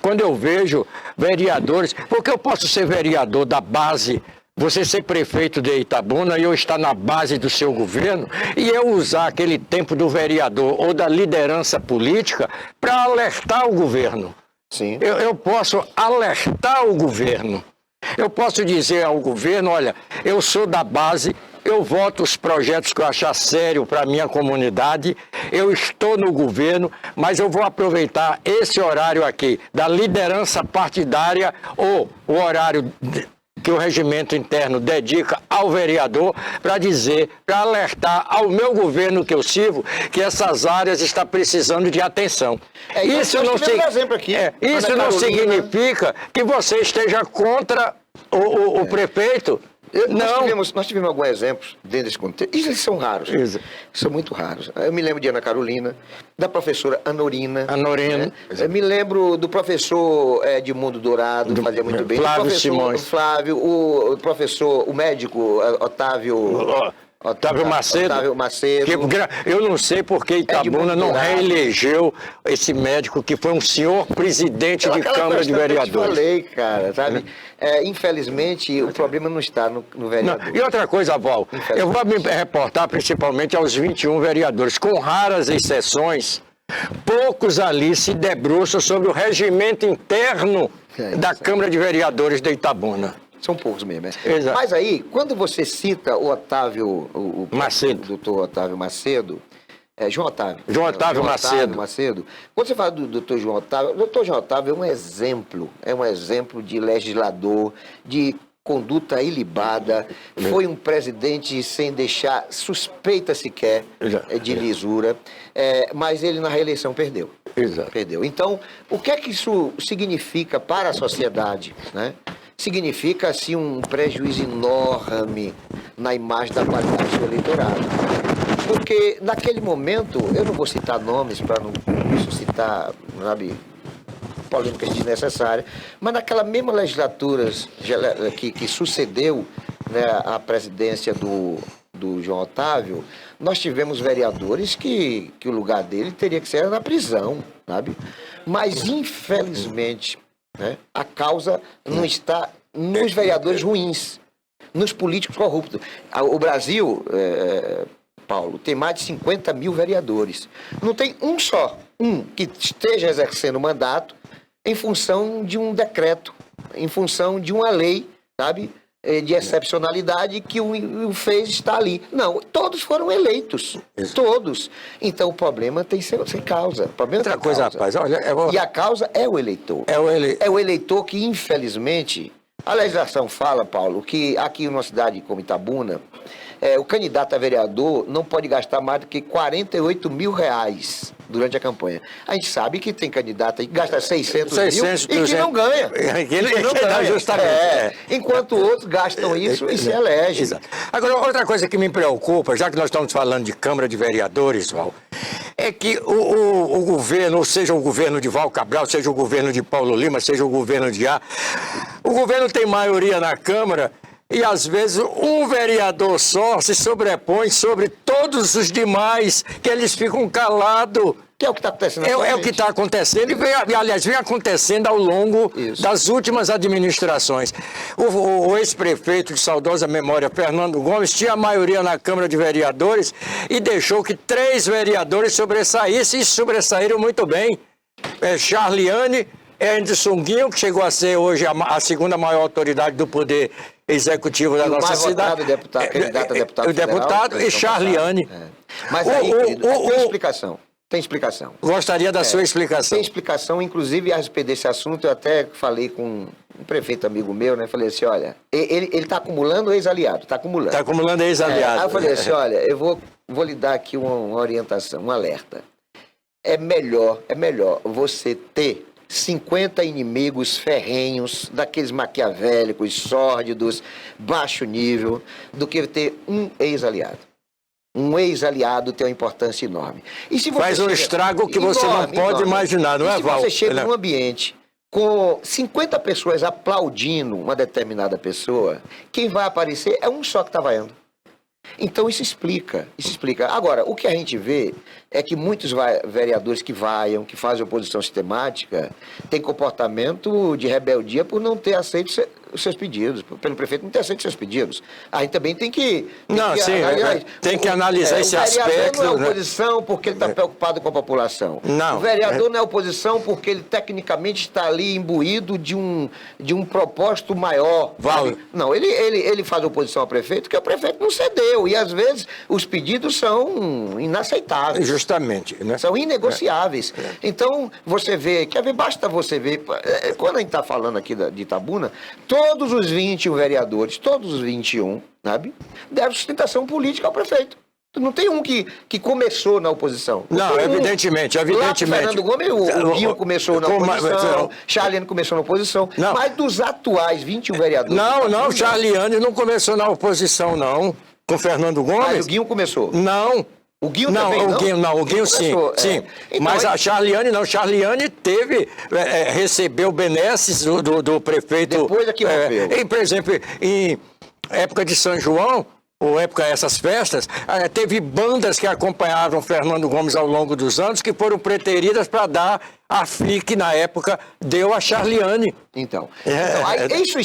quando eu vejo vereadores, porque eu posso ser vereador da base, você ser prefeito de Itabuna e eu estar na base do seu governo e eu usar aquele tempo do vereador ou da liderança política para alertar o governo. Sim. Eu posso alertar o governo. Eu posso dizer ao governo, olha, eu sou da base, eu voto os projetos que eu achar sério para a minha comunidade, eu estou no governo, mas eu vou aproveitar esse horário aqui da liderança partidária ou o horário que o regimento interno dedica ao vereador para dizer, para alertar ao meu governo que eu sirvo, que essas áreas estão precisando de atenção. Isso não significa que você esteja contra o prefeito. Nós tivemos alguns exemplos dentro desse contexto. Eles são raros. São muito raros. Eu me lembro de Ana Carolina, da professora Anorina. Né? Eu me lembro do professor Edmundo Dourado, fazia muito bem. Flávio Simões. Flávio, o professor, o médico Otávio Macedo. Eu não sei porque Itabuna não reelegeu esse médico que foi um senhor presidente de Câmara de Vereadores. Eu falei, cara, sabe? Infelizmente, o problema não está no vereador. Não. E outra coisa, Val, eu vou me reportar principalmente aos 21 vereadores, com raras exceções, poucos ali se debruçam sobre o regimento interno da Câmara de Vereadores de Itabuna. São poucos mesmo, Exato. Mas aí, quando você cita o Otávio, Macedo. O doutor Otávio Macedo, João Otávio Macedo. Quando você fala do doutor João Otávio, o doutor João Otávio é um exemplo de legislador, de conduta ilibada, foi um presidente sem deixar suspeita sequer de lisura, mas ele na reeleição perdeu. Exato. Perdeu. Então, o que é que isso significa para a sociedade, né? Significa, assim, um prejuízo enorme na imagem da qualidade do eleitorado. Porque, naquele momento, eu não vou citar nomes para não suscitar, sabe, polêmicas desnecessárias, mas naquela mesma legislatura que sucedeu, né, a presidência do João Otávio, nós tivemos vereadores que o lugar dele teria que ser na prisão, sabe? Mas, infelizmente, né, a causa não está nos vereadores ruins, nos políticos corruptos. O Brasil, Paulo, tem mais de 50 mil vereadores. Não tem um só, que esteja exercendo o mandato em função de um decreto, em função de uma lei, sabe, de excepcionalidade que o fez estar ali. Não, todos foram eleitos, todos. Então o problema tem sem causa. O problema Outra coisa, causa. rapaz, olha... E a causa é o eleitor. É o eleitor que, infelizmente, a legislação fala, Paulo, que aqui numa cidade como Itabuna, o candidato a vereador não pode gastar mais do que R$48 mil durante a campanha. A gente sabe que tem candidato aí que gasta 600 mil e que não ganha. Que não ganha, justamente. Enquanto outros gastam isso e se elegem. Exato. Agora, outra coisa que me preocupa, já que nós estamos falando de Câmara de Vereadores, Val, é que o governo, seja o governo de Val Cabral, seja o governo de Paulo Lima, seja o governo de o governo tem maioria na Câmara. E, às vezes, um vereador só se sobrepõe sobre todos os demais, que eles ficam calados. Que é o que está acontecendo. É o que está acontecendo e, aliás, vem acontecendo ao longo das últimas administrações. O ex-prefeito de saudosa memória, Fernando Gomes, tinha a maioria na Câmara de Vereadores e deixou que 3 vereadores sobressaíssem e sobressaíram muito bem. Charliane, Anderson Guinho, que chegou a ser hoje a segunda maior autoridade do poder executivo da nossa cidade. Candidato a deputado o deputado e Charliane. Mas aí, querido, tem explicação. Tem explicação. Gostaria da sua explicação. Tem explicação, inclusive, a respeito desse assunto, eu até falei com um prefeito amigo meu, né? Falei assim, olha, ele está acumulando ex-aliado, está acumulando. Está acumulando ex-aliado. Aí eu falei assim, olha, eu vou lhe dar aqui uma orientação, um alerta. É melhor você ter 50 inimigos ferrenhos, daqueles maquiavélicos, sórdidos, baixo nível, do que ter um ex-aliado. Um ex-aliado tem uma importância enorme. E se você faz um estrago que você não pode imaginar, não é, Val? Se você chega num ambiente com 50 pessoas aplaudindo uma determinada pessoa, quem vai aparecer é um só que está vaiando. Então isso explica. Agora, o que a gente vê é que muitos vereadores que vaiam, que fazem oposição sistemática, têm comportamento de rebeldia por não ter aceito os seus pedidos, pelo prefeito não ter aceito os seus pedidos. A gente também tem que analisar esse aspecto. O vereador não é oposição porque ele está preocupado com a população. Não. O vereador não é oposição porque ele tecnicamente está ali imbuído de um propósito maior. Não, ele faz oposição ao prefeito porque o prefeito não cedeu. E às vezes os pedidos são inaceitáveis. Justamente. Né? São inegociáveis. Então, você vê, basta você ver, quando a gente está falando aqui de Itabuna, todos os 21 vereadores, todos os 21, sabe, deram sustentação política ao prefeito. Não tem um que começou na oposição. Não, evidentemente. Lá Fernando Gomes, o Guinho começou na oposição, Charliane começou na oposição, mas dos atuais 21 vereadores... Não, Charliane não começou na oposição, não. Com Fernando Gomes? Mas o Guinho começou? Não. O Guinho também não? O Guinho sim. Então, mas a Charliane não. Charliane recebeu benesses do prefeito... Depois aqui rompeu. Por exemplo, em época de São João, ou época dessas festas, teve bandas que acompanhavam Fernando Gomes ao longo dos anos que foram preteridas para dar a FLI que na época deu a Charliane. Então isso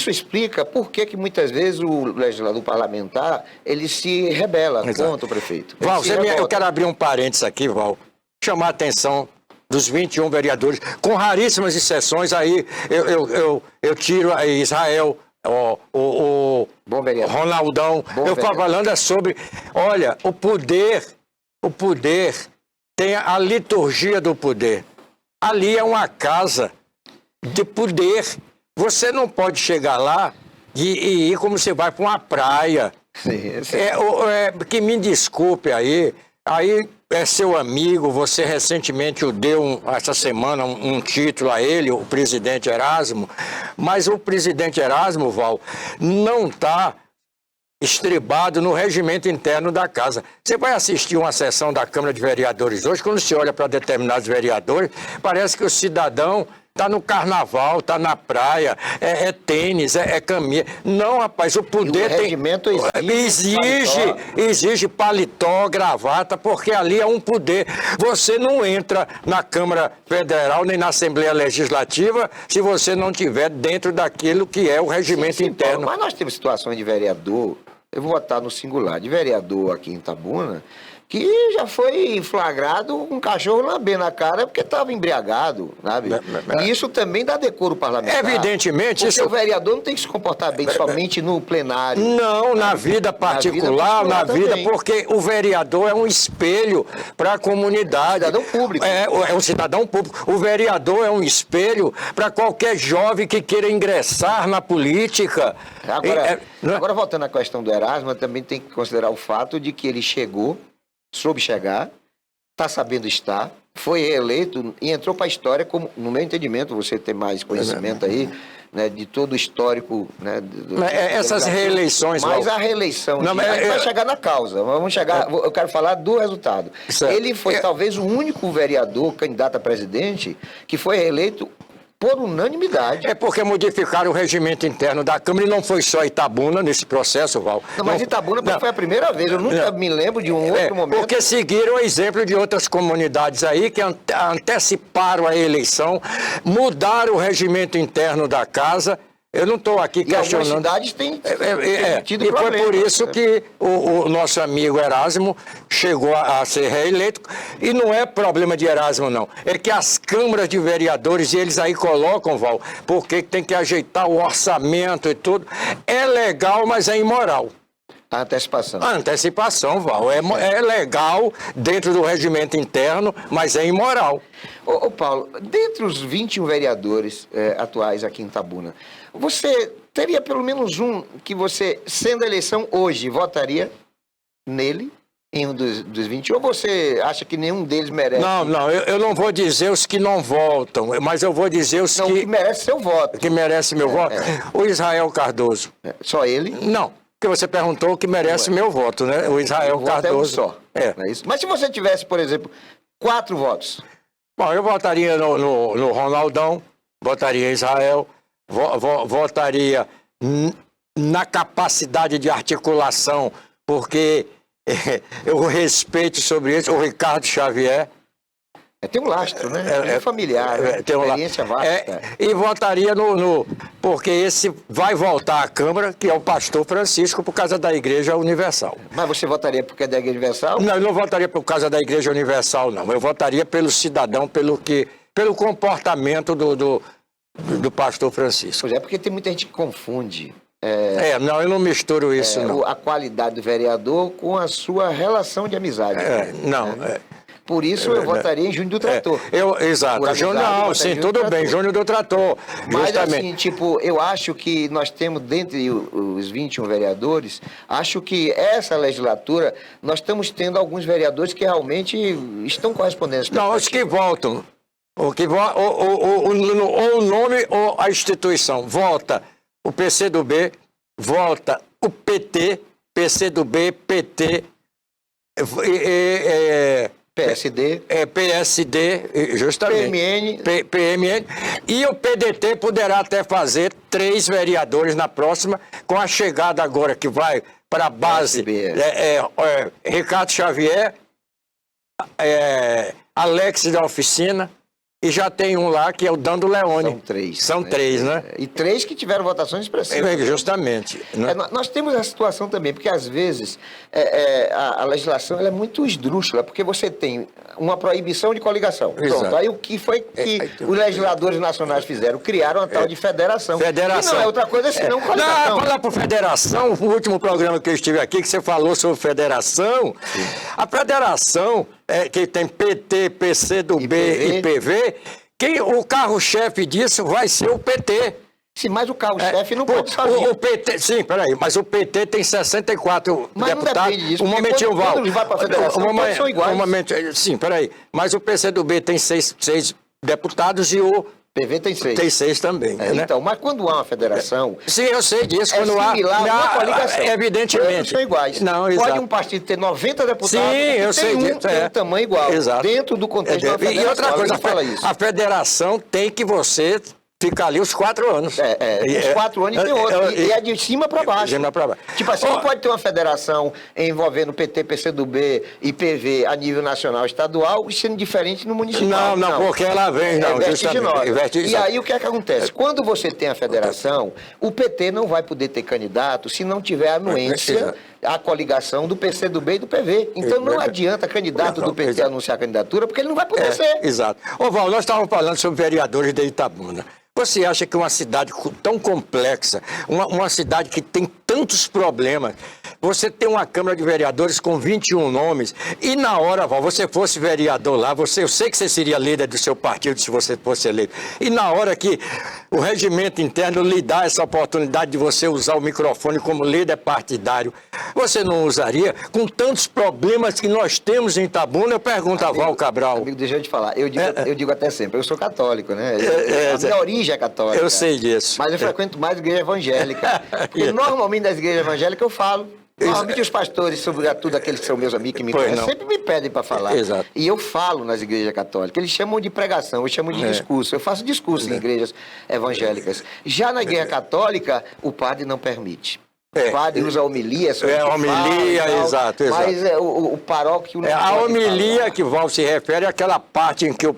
explica por que muitas vezes o legislador parlamentar ele se rebela contra o prefeito. Val, eu quero abrir um parênteses aqui, Val, chamar a atenção dos 21 vereadores, com raríssimas exceções, aí eu tiro a Israel, o Ronaldão. Eu estou falando sobre, olha, o poder tem a liturgia do poder. Ali é uma casa de poder. Você não pode chegar lá de ir como você vai para uma praia. Sim, sim. Que me desculpe aí é seu amigo, você recentemente o deu, essa semana, um título a ele, o presidente Erasmo, mas o presidente Erasmo, Val, não está estribado no regimento interno da casa. Você vai assistir uma sessão da Câmara de Vereadores hoje, quando você olha para determinados vereadores, parece que o cidadão está no carnaval, está na praia, é tênis, é camisa. Não, rapaz, o poder E o regimento exige paletó, gravata, porque ali é um poder. Você não entra na Câmara Federal nem na Assembleia Legislativa se você não estiver dentro daquilo que é o regimento Sim, interno. Paulo, mas nós temos situações de vereador, eu vou botar no singular, de vereador aqui em Itabuna, que já foi flagrado um cachorro lambendo a cara porque estava embriagado, sabe? E isso também dá decoro parlamentar. Evidentemente, porque isso... o vereador não tem que se comportar bem somente no plenário. Não, na vida particular, também. porque o vereador é um espelho para a comunidade. Cidadão público. É um cidadão público. O vereador é um espelho para qualquer jovem que queira ingressar na política. Agora, voltando à questão do Erasmo, também tem que considerar o fato de que ele soube chegar, está sabendo estar, foi reeleito e entrou para a história como, no meu entendimento, você tem mais conhecimento aí, né, de todo o histórico, né, essas reeleições... Mas a reeleição, a gente vai chegar na causa, eu quero falar do resultado. Ele foi talvez o único vereador, candidato a presidente, que foi reeleito por unanimidade. É porque modificaram o regimento interno da Câmara e não foi só Itabuna nesse processo, Val. Não, mas Itabuna foi a primeira vez, eu nunca me lembro de um outro momento. Porque seguiram o exemplo de outras comunidades aí que anteciparam a eleição, mudaram o regimento interno da casa. Eu não estou aqui questionando. E algumas cidades têm tido e problema. Foi por isso que o nosso amigo Erasmo chegou a ser reeleito. E não é problema de Erasmo, não. É que as câmaras de vereadores, eles aí colocam, Val, porque tem que ajeitar o orçamento e tudo. É legal, mas é imoral. A antecipação. A antecipação, Val, é legal dentro do regimento interno, mas é imoral. Ô Paulo, dentre os 21 vereadores atuais aqui em Itabuna, você teria pelo menos um que você, sendo a eleição hoje, votaria nele, em um dos 21, ou você acha que nenhum deles merece? Não, eu não vou dizer os que não votam, mas eu vou dizer os que merece seu voto. Que merece meu voto? O Israel Cardoso. Só ele? Não. Porque você perguntou o que merece meu voto, né? O Israel Cardoso. Só. Não é isso? Mas se você tivesse, por exemplo, 4 votos? Bom, eu votaria no Ronaldão, votaria em Israel, votaria na capacidade de articulação, porque eu respeito sobre isso, o Ricardo Xavier. Tem um lastro, né? É familiar, tem uma experiência vasta. E votaria porque esse vai voltar à Câmara, que é o pastor Francisco, por causa da Igreja Universal. Mas você votaria por causa da Igreja Universal? Não, eu não votaria por causa da Igreja Universal, não. Eu votaria pelo cidadão, pelo comportamento do pastor Francisco. Pois é, porque tem muita gente que confunde. Não, eu não misturo isso, não. A qualidade do vereador com a sua relação de amizade. Por isso eu votaria em Júnior do Trator. Exato. Não, sim, tudo bem, Júnior do Trator. Mas assim, eu acho que nós temos, dentre os 21 vereadores, acho que essa legislatura, nós estamos tendo alguns vereadores que realmente estão correspondendo. Não, os que voltam. Ou o nome ou a instituição. Volta o PCdoB, volta o PT, PCdoB, PT, PSD. PSD, justamente. PMN. E o PDT poderá até fazer 3 vereadores na próxima, com a chegada agora que vai para a base. Ricardo Xavier, Alex da Oficina, e já tem um lá que é o Dando Leone. São 3. São 3, né? E 3 que tiveram votações expressivas. Justamente. Né? Nós temos a situação também, porque às vezes a legislação ela é muito esdrúxula, porque você tem uma proibição de coligação. Exato. Pronto, aí o que foi que os legisladores nacionais fizeram? Criaram uma tal de federação. Federação. E não é outra coisa senão coligação. Não, falar por federação, o último programa que eu estive aqui, que você falou sobre federação, a federação que tem PT, PCdoB e PV, o carro-chefe disso vai ser o PT. Sim, mas o carro-chefe não pode sozinho. O PT, sim, peraí, mas o PT tem 64 Mas não deputados. depende disso, Um porque momentinho, quando Val. eles vão pra federação, todos são iguais. Um momento, sim, peraí. Mas o PCdoB tem seis deputados e o PV tem 6. tem 6 também, né? Então, mas quando há uma federação... Sim, eu sei disso. É Quando similar a uma coligação. Evidentemente. Todos são iguais. Não, Pode exato. um partido ter 90 deputados Sim, e eu tem sei um disso, ter um tamanho igual. Exato. Dentro do contexto da federação. E outra coisa, Alguém fala isso. a federação tem que você ficar ali os 4 anos. Os 4 anos e tem outro. E é de cima para baixo. De cima para baixo. Tipo assim, não pode ter uma federação envolvendo PT, PCdoB e PV a nível nacional estadual, sendo diferente no municipal. Não, porque ela vem, não, vertiginosa. justamente. E aí o que é que acontece? Quando você tem a federação, o PT não vai poder ter candidato se não tiver anuência à coligação do PCdoB e do PV. Então não adianta candidato do PT anunciar a candidatura, porque ele não vai poder ser. Exato. Ô Val, nós estávamos falando sobre vereadores de Itabuna. Você acha que uma cidade tão complexa, uma cidade que tem tantos problemas, você tem uma Câmara de Vereadores com 21 nomes, e na hora, Val, você fosse vereador lá, eu sei que você seria líder do seu partido se você fosse eleito, e na hora que o regimento interno lhe dá essa oportunidade de você usar o microfone como líder partidário, você não usaria? Com tantos problemas que nós temos em Itabuna, eu pergunto a Val Cabral. Amigo, deixa eu te falar, eu digo até sempre, eu sou católico, né? A minha origem é católica. Eu sei disso. Mas eu frequento mais igreja evangélica. Porque normalmente das igrejas evangélicas eu falo. Normalmente os pastores, sobretudo aqueles que são meus amigos que me conhecem, sempre me pedem para falar. Exato. E eu falo nas igrejas católicas. Eles chamam de pregação, eu chamo de discurso. Eu faço discurso em igrejas evangélicas. Já na igreja católica, o padre não permite. O padre usa homilia, homilia, exato. Mas o paróquio não a pode homilia falar. que Val se refere é aquela parte em que o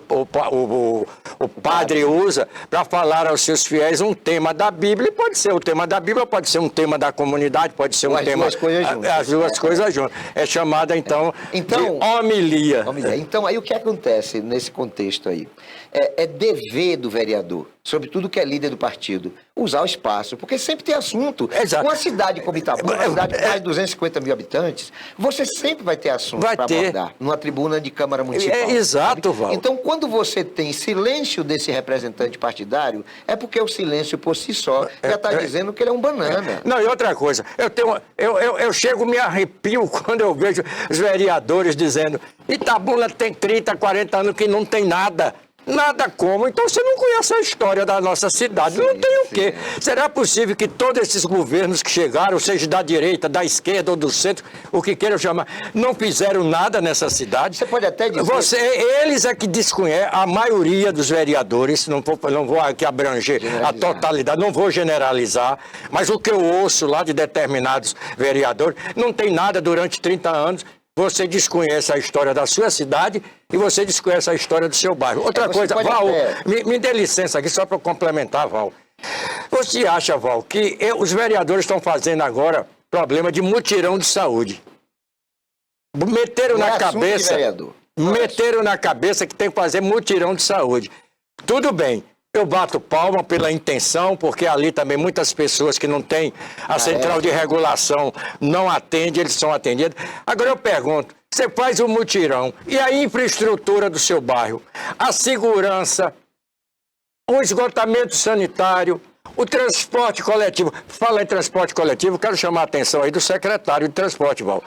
padre usa para falar aos seus fiéis um tema da Bíblia. Pode ser o tema da Bíblia, pode ser um tema da comunidade, pode ser um tema... As duas coisas juntas. As duas coisas juntas. É chamada, então, de homilia. Então, aí o que acontece nesse contexto aí? É dever do vereador, sobretudo que é líder do partido, usar o espaço, porque sempre tem assunto. Exato. Uma cidade como Itabuna, uma cidade com mais de 250 mil habitantes, você sempre vai ter assunto para abordar numa tribuna de Câmara Municipal. Exato, Val. Então, quando você tem silêncio desse representante partidário, é porque o silêncio por si só já está dizendo que ele é um banana. Não, e outra coisa, eu chego, me arrepio quando eu vejo os vereadores dizendo Itabuna tem 30, 40 anos que não tem nada. Nada como. Então você não conhece a história da nossa cidade. Não tem o quê? Será possível que todos esses governos que chegaram, seja da direita, da esquerda ou do centro, o que queiram chamar, não fizeram nada nessa cidade? Você pode até dizer... Eles é que desconhecem, a maioria dos vereadores, não vou aqui abranger a totalidade, não vou generalizar, mas o que eu ouço lá de determinados vereadores, não tem nada durante 30 anos. Você desconhece a história da sua cidade e você desconhece a história do seu bairro. Outra coisa, Val, me dê licença aqui só para complementar, Val. Você acha, Val, que os vereadores estão fazendo agora problema de mutirão de saúde? Meteram na cabeça que tem que fazer mutirão de saúde. Tudo bem. Eu bato palma pela intenção, porque ali também muitas pessoas que não têm a central de regulação não atendem, eles são atendidos. Agora eu pergunto, você faz o mutirão e a infraestrutura do seu bairro, a segurança, o esgotamento sanitário, o transporte coletivo. Fala em transporte coletivo, quero chamar a atenção aí do secretário de transporte, Val.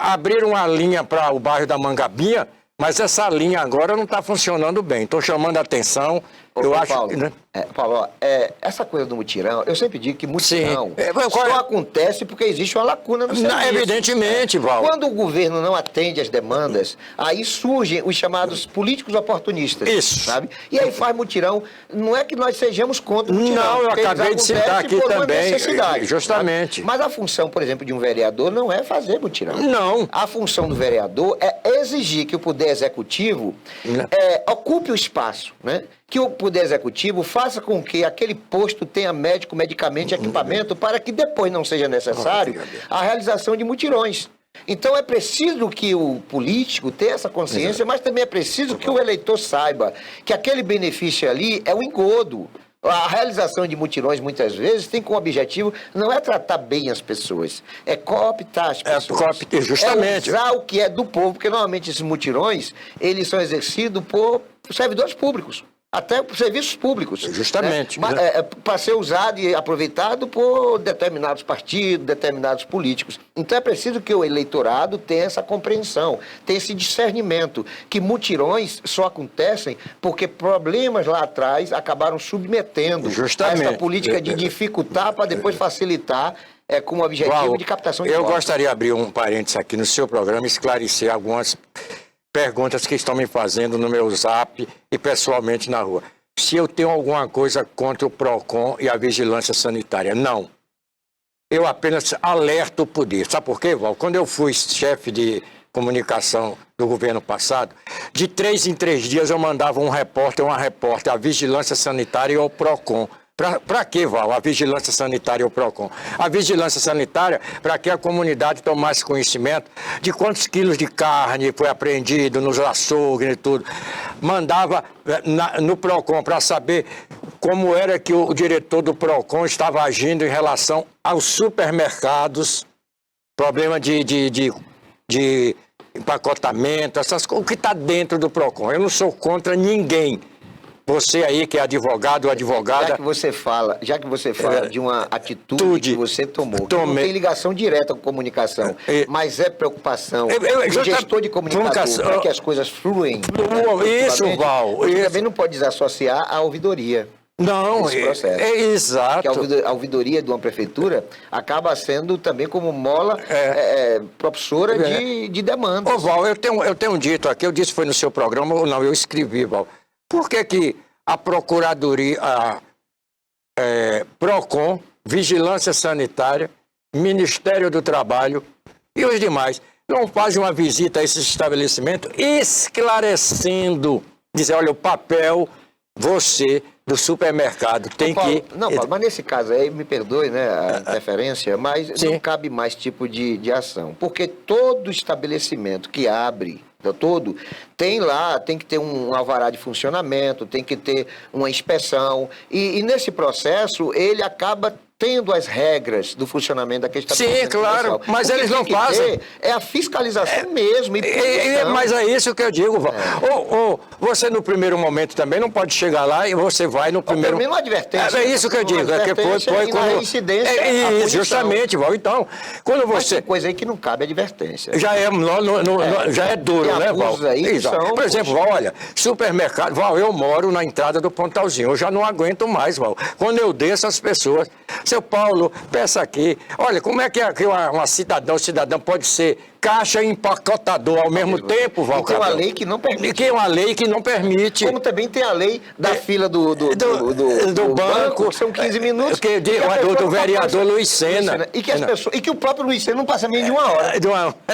Abriram uma linha para o bairro da Mangabinha, mas essa linha agora não está funcionando bem. Estou chamando a atenção. Eu acho Paulo, que, né? Paulo, essa coisa do mutirão, eu sempre digo que mutirão só acontece porque existe uma lacuna no serviço. Evidentemente, Val. Quando o governo não atende às demandas, aí surgem os chamados políticos oportunistas. Isso. Sabe? E aí faz mutirão. Não é que nós sejamos contra o mutirão. Não, eu acabei de citar aqui também. Justamente. Sabe? Mas a função, por exemplo, de um vereador não é fazer mutirão. Não. A função do vereador é exigir que o Poder Executivo ocupe o espaço, né? Que o Poder Executivo faça com que aquele posto tenha médico, medicamento e equipamento para que depois não seja necessário a realização de mutirões. Então é preciso que o político tenha essa consciência, mas também é preciso que o eleitor saiba que aquele benefício ali é um engodo. A realização de mutirões, muitas vezes, tem como objetivo não é tratar bem as pessoas, é cooptar as pessoas. Justamente. É usar o que é do povo, porque normalmente esses mutirões, eles são exercidos por servidores públicos. até por serviços públicos. Justamente. Né? Para ser usado e aproveitado por determinados partidos, determinados políticos. Então é preciso que o eleitorado tenha essa compreensão, tenha esse discernimento, que mutirões só acontecem porque problemas lá atrás acabaram submetendo Justamente. a essa política de dificultar para depois facilitar com o objetivo de captação de votos. votos. Eu gostaria de abrir um parênteses aqui no seu programa e esclarecer algumas perguntas que estão me fazendo no meu zap e pessoalmente na rua. Se eu tenho alguma coisa contra o PROCON e a vigilância sanitária. Não. Eu apenas alerto o poder. Sabe por quê, Val? Quando eu fui chefe de comunicação do governo passado, de 3 em 3 dias eu mandava um repórter, uma repórter, à vigilância sanitária e ao PROCON. Para que, Val, a vigilância sanitária e o PROCON? A vigilância sanitária, para que a comunidade tomasse conhecimento de quantos quilos de carne foi apreendido nos açougues e tudo. Mandava no PROCON para saber como era que o diretor do PROCON estava agindo em relação aos supermercados, problema de empacotamento, essas coisas, o que está dentro do PROCON. Eu não sou contra ninguém. Você aí que é advogado ou advogada... Já que você fala de uma atitude que você tomou, que não tem ligação direta com comunicação, mas é preocupação do gestor de comunicação para que as coisas fluem. Isso, Val. Você também não pode desassociar a ouvidoria. Não, esse processo. Exato. Que a ouvidoria de uma prefeitura acaba sendo também como mola propulsora de demandas. Ô, Val, eu tenho dito aqui, eu disse foi no seu programa, ou não, eu escrevi, Val. Por que a Procuradoria, PROCON, Vigilância Sanitária, Ministério do Trabalho e os demais não fazem uma visita a esse estabelecimento esclarecendo, dizer, olha, o papel, você, do supermercado, tem Paulo, que... Não, Paulo, mas nesse caso aí, me perdoe, né, a interferência, mas não cabe mais tipo de ação. Porque todo estabelecimento que abre... todo, tem que ter um alvará de funcionamento, tem que ter uma inspeção, e nesse processo ele acaba tendo as regras do funcionamento daquele estabelecimento. Sim, claro, mas eles não fazem. É a fiscalização mesmo. Mas é isso que eu digo, Val. Ou você no primeiro momento também não pode chegar lá e você vai no primeiro... Pelo menos uma advertência. É isso que eu digo, é que foi quando... incidência, justamente, Val. Então, quando mas você... tem coisa aí que não cabe advertência. Já é duro, né, Val? Aí são, por exemplo, Val, olha, supermercado, Val, eu moro na entrada do Pontalzinho, eu já não aguento mais, Val. Quando eu desço as pessoas, seu Paulo, peça aqui, olha, como é que um cidadão pode ser caixa e empacotador ao mesmo tempo, Val? Tem uma lei que não permite. Tem uma lei que não permite. Como também tem a lei da fila do banco, que são 15 minutos. Do vereador Luiz Sena. E que o próprio Luiz Sena não passa menos de uma hora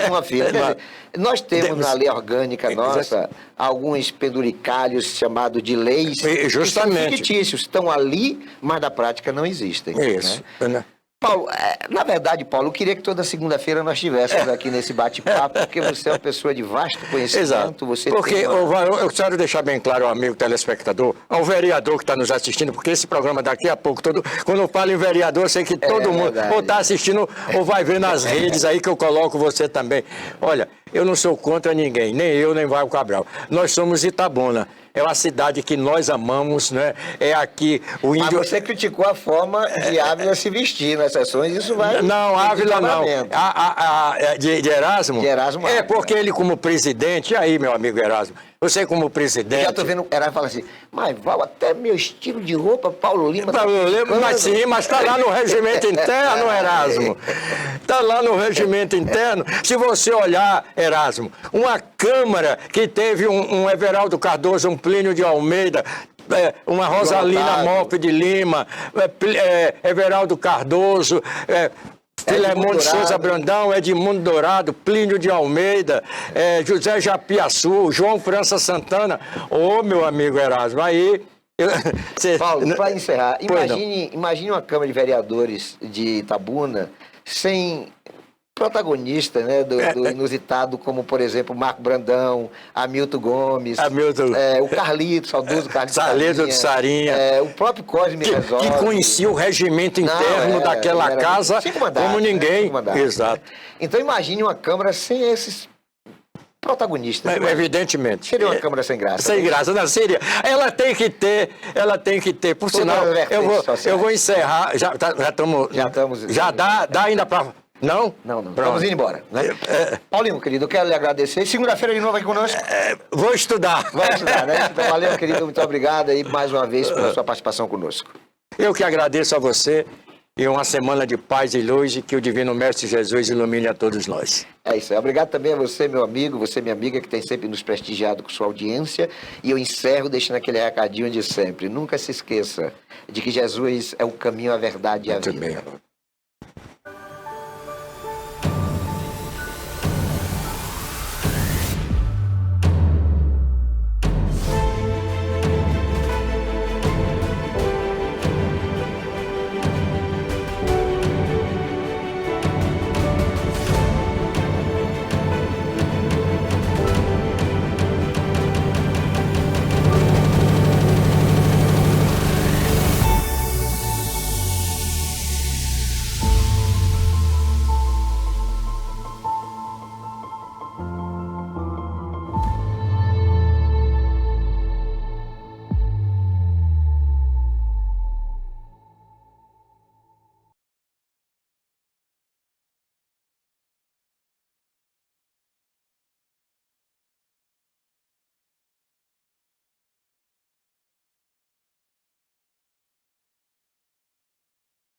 numa fila. Quer dizer, nós temos na lei orgânica nossa alguns penduricalhos chamados de leis justamente. Que são fictícios, estão ali, mas na prática não existem. Isso. Né? Paulo, na verdade, Paulo, eu queria que toda segunda-feira nós estivéssemos aqui nesse bate-papo, porque você é uma pessoa de vasto conhecimento. Exato. Você porque eu quero deixar bem claro ao amigo telespectador, ao vereador que está nos assistindo, porque esse programa daqui a pouco, quando eu falo em vereador, eu sei que todo mundo ou está assistindo ou vai ver nas redes aí que eu coloco você também. Olha, eu não sou contra ninguém, nem eu, nem Val Cabral. Nós somos Itabuna. É uma cidade que nós amamos, né? É aqui o índio... Mas você criticou a forma de Ávila se vestir nas sessões, isso vai... Não, Ávila não. De Erasmo? De Erasmo. É porque ele como presidente, e aí, meu amigo Erasmo, você como presidente... Já estou vendo o Erasmo falar assim, mas Val, até meu estilo de roupa, Paulo Lima... Mas está lá no regimento interno, Erasmo. Está lá no regimento interno. Se você olhar, Erasmo, uma Câmara que teve um Everaldo Cardoso, um Plínio de Almeida, uma Rosalina Mope de Lima, Everaldo Cardoso, Filemon de Souza Brandão, Edmundo Dourado, Plínio de Almeida, José Japiaçu, João França Santana. Ô, meu amigo Erasmo, aí... Paulo, para encerrar, imagine uma Câmara de Vereadores de Itabuna sem... protagonista, né, do inusitado, como, por exemplo, Marco Brandão, Hamilton Gomes, o Carlito, saudoso Carlito de Sarinha, o próprio Cosme Resolve. Que conhecia o regimento interno daquela casa como ninguém. Exato. Então imagine uma Câmara sem esses protagonistas. Evidentemente. Seria uma Câmara sem graça. Sem graça, não seria. Ela tem que ter. Por Todas sinal, as vertentes eu vou encerrar. Já estamos. Já estamos. Já dá ainda para. Não? Não. Pronto. Vamos indo embora. Né? Paulinho, querido, eu quero lhe agradecer. Segunda-feira de novo aqui conosco. Vou estudar. Vamos estudar, né? Então, valeu, querido. Muito obrigado aí mais uma vez pela sua participação conosco. Eu que agradeço a você e uma semana de paz e luz e que o Divino Mestre Jesus ilumine a todos nós. É isso aí. Obrigado também a você, meu amigo, você, minha amiga, que tem sempre nos prestigiado com sua audiência. E eu encerro deixando aquele recadinho de sempre. Nunca se esqueça de que Jesus é o caminho, a verdade e a Muito vida. bem.